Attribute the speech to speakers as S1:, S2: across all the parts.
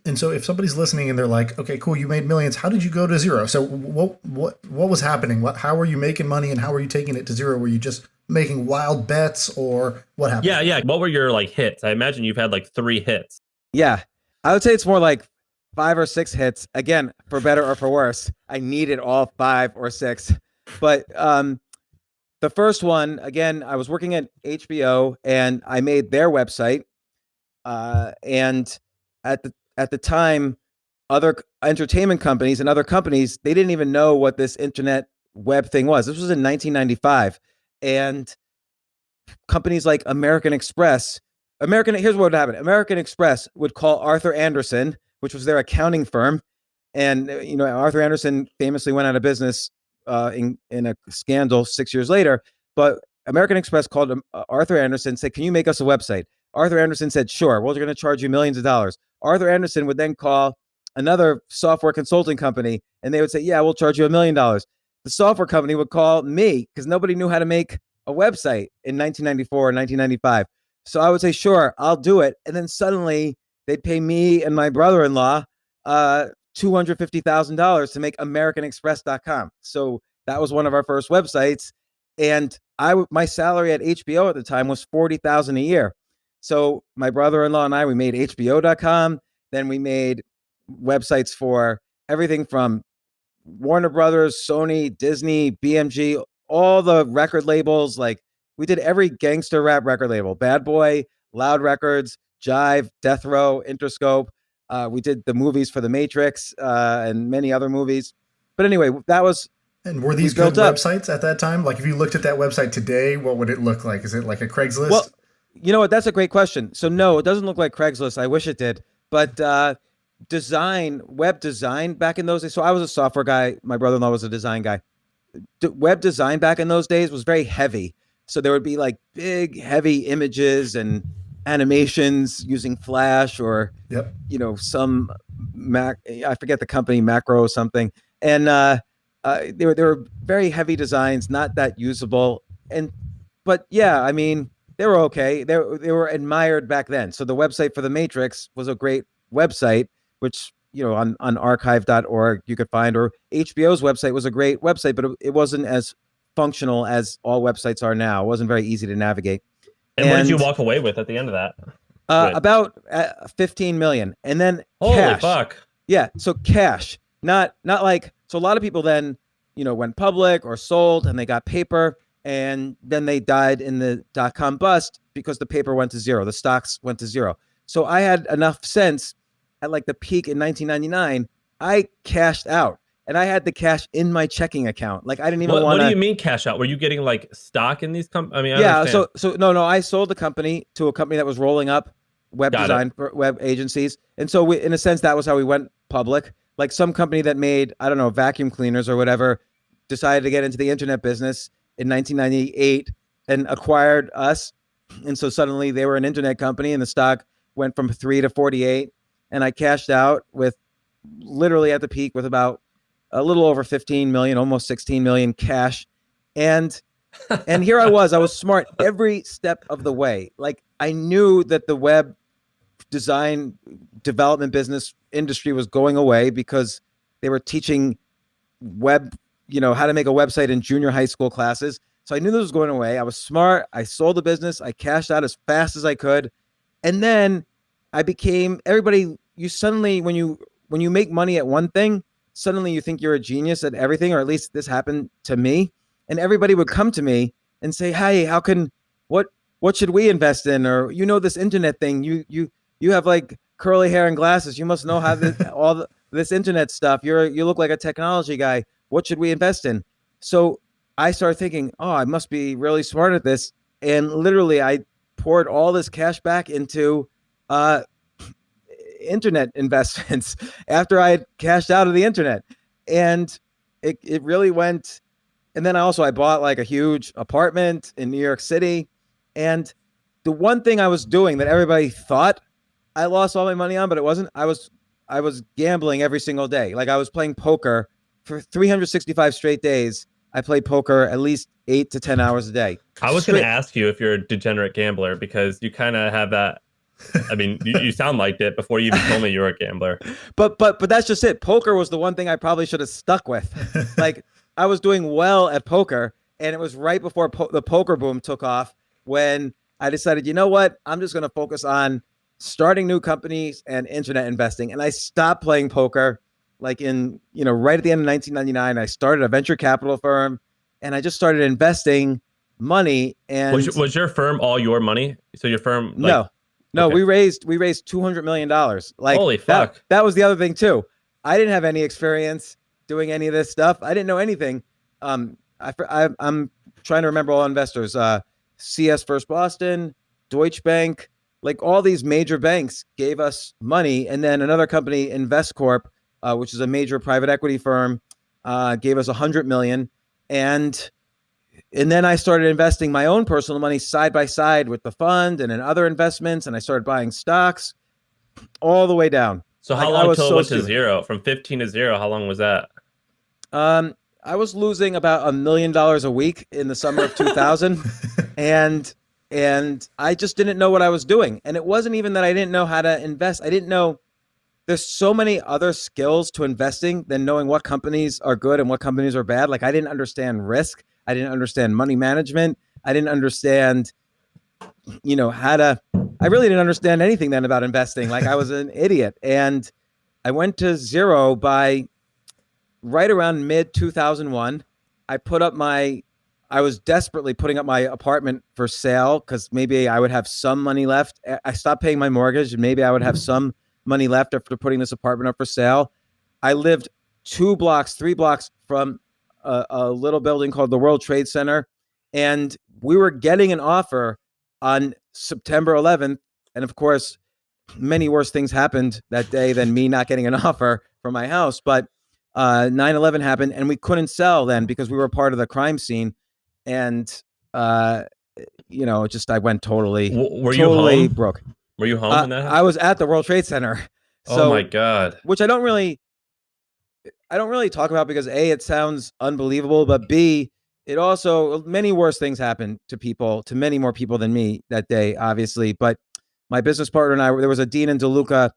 S1: And so if somebody's listening and they're like, okay, cool, you made millions. How did you go to zero? So what was happening? How were you making money and how were you taking it to zero? Were you just making wild bets or what happened?
S2: Yeah, yeah. What were your like hits? I imagine you've had like three hits.
S3: Yeah, I would say it's more like 5 or 6 hits. Again, for better or for worse, I needed all 5 or 6. But the first one, again, I was working at HBO and I made their website. And at the time, other entertainment companies and other companies, they didn't even know what this internet web thing was. This was in 1995, and companies like here's what would happen. American Express would call Arthur Anderson, which was their accounting firm. And, Arthur Anderson famously went out of business in a scandal 6 years later. But American Express called Arthur Anderson and said, can you make us a website? Arthur Anderson said, sure, well, they're going to charge you millions of dollars. Arthur Anderson would then call another software consulting company and they would say, yeah, we'll charge you $1 million. The software company would call me because nobody knew how to make a website in 1994 or 1995. So I would say, sure, I'll do it. And then suddenly they'd pay me and my brother-in-law $250,000 to make AmericanExpress.com. So that was one of our first websites. And my salary at HBO at the time was $40,000 a year. So my brother-in-law and we made HBO.com. Then we made websites for everything from Warner Brothers, Sony, Disney, BMG, all the record labels. Like we did every gangster rap record label: Bad Boy, Loud Records, Jive, Death Row, Interscope. We did the movies for The Matrix and many other movies. But anyway, that was.
S1: And were these good websites at that time? Like if you looked at that website today, what would it look like? Is it like a Craigslist?
S3: Well, you know what? That's a great question. So no, it doesn't look like Craigslist. I wish it did. But web design back in those days. So I was a software guy. My brother-in-law was a design guy. Web design back in those days was very heavy. So there would be like big, heavy images and animations using Flash or,
S1: yep.
S3: Some Mac. I forget the company, Macro or something. And they were very heavy designs, not that usable. But yeah, I mean, they were okay. They were admired back then. So the website for The Matrix was a great website, which on archive.org you could find, or HBO's website was a great website, but it wasn't as functional as all websites are now. It wasn't very easy to navigate.
S2: And what did you walk away with at the end of that?
S3: About 15 million, and then
S2: holy
S3: cash.
S2: Fuck.
S3: Yeah, so cash, not like. So a lot of people then went public or sold, and they got paper, and then they died in the .com bust because the paper went to zero, the stocks went to zero. So I had enough sense at like the peak in 1999. I cashed out. And I had the cash in my checking account. Like I didn't even want to.
S2: What do you mean cash out? Were you getting like stock in these companies? I mean,
S3: yeah. So no. I sold the company to a company that was rolling up web design for web agencies, and so in a sense, that was how we went public. Like some company that made, I don't know, vacuum cleaners or whatever, decided to get into the internet business in 1998 and acquired us, and so suddenly they were an internet company, and the stock went from 3 to 48, and I cashed out with literally at the peak with about a little over 15 million, almost 16 million cash. And here I was smart every step of the way. Like I knew that the web design development business industry was going away because they were teaching web, how to make a website in junior high school classes. So I knew this was going away. I was smart. I sold the business. I cashed out as fast as I could. And then I became you suddenly, when you make money at one thing, suddenly you think you're a genius at everything, or at least this happened to me. And everybody would come to me and say, hey, what should we invest in? Or, this internet thing, you have like curly hair and glasses. You must know how this internet stuff. You look like a technology guy. What should we invest in? So I started thinking, oh, I must be really smart at this. And literally I poured all this cash back into, internet investments after I had cashed out of the internet, and it really went. And then I bought like a huge apartment in New York City, and the one thing I was doing that everybody thought I lost all my money on, but it wasn't. I was gambling every single day. Like I was playing poker for 365 straight days. I played poker at least 8 to 10 hours a day.
S2: I was going to ask you if you're a degenerate gambler because you kind of have that I mean, you sound like it before you even told me you were a gambler.
S3: But that's just it. Poker was the one thing I probably should have stuck with. Like, I was doing well at poker, and it was right before the poker boom took off when I decided, you know what? I'm just going to focus on starting new companies and internet investing. And I stopped playing poker like in, right at the end of 1999. I started a venture capital firm, and I just started investing money. And
S2: was your firm all your money? So your firm,
S3: no,
S2: okay.
S3: we raised $200 million. Like,
S2: holy fuck.
S3: That was the other thing too. I didn't have any experience doing any of this stuff. I didn't know anything. I'm trying to remember all investors. CS First Boston, Deutsche Bank, like all these major banks gave us money, and then another company, InvestCorp, which is a major private equity firm, gave us $100 million, and then I started investing my own personal money side by side with the fund and in other investments, and I started buying stocks all the way down.
S2: So how long until it went to zero? From 15 to zero, how long was that?
S3: I was losing about $1 million a week in the summer of 2000, and I just didn't know what I was doing. And it wasn't even that I didn't know how to invest. I didn't know there's so many other skills to investing than knowing what companies are good and what companies are bad. Like, I didn't understand risk. I didn't understand money management. I didn't understand, I really didn't understand anything then about investing. Like, I was an idiot. And I went to zero by right around mid 2001. I was desperately putting up my apartment for sale because maybe I would have some money left. I stopped paying my mortgage and maybe I would have some money left after putting this apartment up for sale. I lived 3 blocks from a little building called the World Trade Center. And we were getting an offer on September 11th. And of course, many worse things happened that day than me not getting an offer for my house. But 9/11 happened and we couldn't sell then because we were part of the crime scene. And, I went totally
S2: home?
S3: broke.
S2: Were you home in that house?
S3: I was at the World Trade Center.
S2: So, oh my God.
S3: Which I don't really talk about because A, it sounds unbelievable, but B, it also, many worse things happened to many more people than me that day, obviously. But my business partner and I, there was a Dean and DeLuca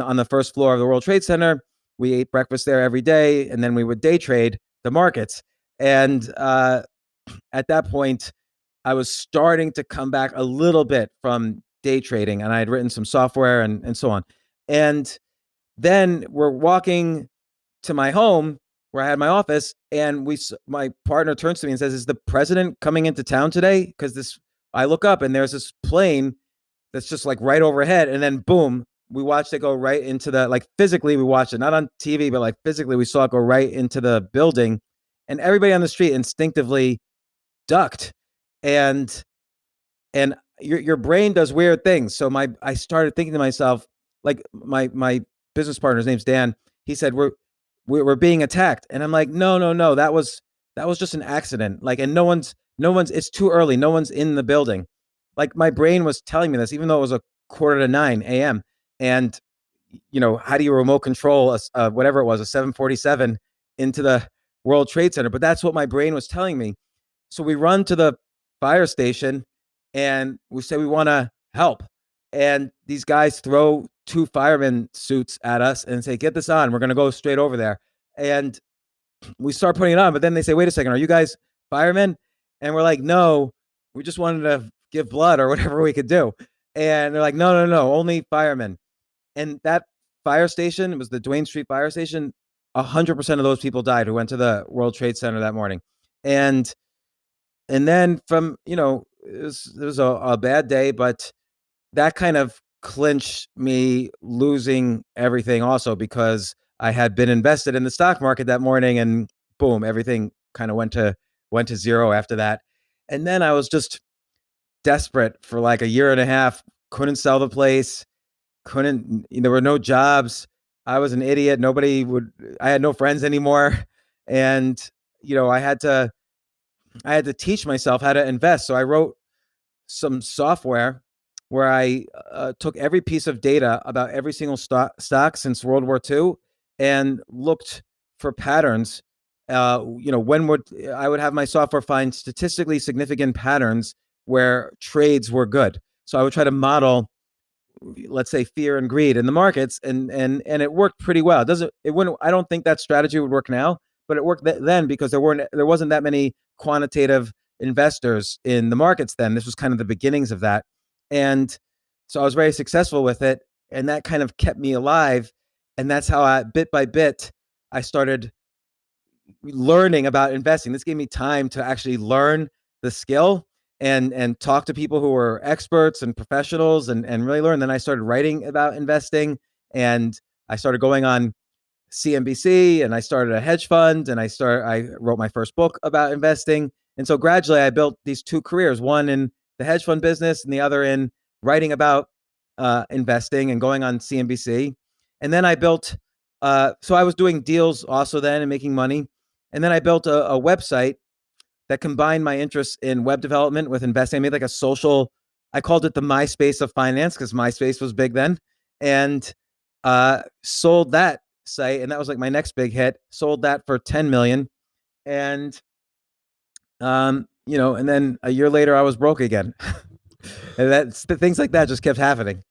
S3: on the first floor of the World Trade Center. We ate breakfast there every day, and then we would day trade the markets. And at that point, I was starting to come back a little bit from day trading, and I had written some software and so on. And then we're walking to my home where I had my office, and my partner turns to me and says, "Is the president coming into town today?" Because I look up and there's this plane that's just like right overhead, and then boom, we watched it go right into physically we watched it, not on TV, but like physically we saw it go right into the building, and everybody on the street instinctively ducked, and your brain does weird things. So I started thinking to myself, like my business partner's name's Dan. He said, we're being attacked. And I'm like, no, that was just an accident. Like, and no one's, it's too early. No one's in the building. Like, my brain was telling me this, even though it was 8:45 a.m. And, how do you remote control whatever it was, a 747 into the World Trade Center? But that's what my brain was telling me. So we run to the fire station and we say we want to help. And these guys throw 2 fireman suits at us and say, "Get this on. We're going to go straight over there." And we start putting it on. But then they say, "Wait a second, are you guys firemen?" And we're like, "No, we just wanted to give blood or whatever we could do." And they're like, no, only firemen. And that fire station, it was the Duane Street Fire Station, 100% of those people died who went to the World Trade Center that morning. And then from, it was a bad day, but that kind of clinched me losing everything also, because I had been invested in the stock market that morning, and boom, everything kind of went to zero after that. And then I was just desperate for like a year and a half, couldn't sell the place, there were no jobs. I was an idiot. I had no friends anymore. And, I had to teach myself how to invest. So I wrote some software where I took every piece of data about every single stock since World War II and looked for patterns. When I would have my software find statistically significant patterns where trades were good. So I would try to model let's say, fear and greed in the markets, and it worked pretty well. I don't think that strategy would work now, but it worked then because there wasn't that many quantitative investors in the markets then. This was kind of the beginnings of that. And so I was very successful with it, and that kind of kept me alive. And that's how bit by bit, I started learning about investing. This gave me time to actually learn the skill and talk to people who were experts and professionals and really learn. Then I started writing about investing, and I started going on CNBC, and I started a hedge fund, and I wrote my first book about investing. And so gradually I built these two careers, one in the hedge fund business and the other in writing about investing and going on CNBC. And then I built, so I was doing deals also then and making money. And then I built a website that combined my interests in web development with investing. I made like I called it the MySpace of finance because MySpace was big then, and sold that site. And that was like my next big hit. Sold that for 10 million. And, and then a year later I was broke again. And things like that just kept happening.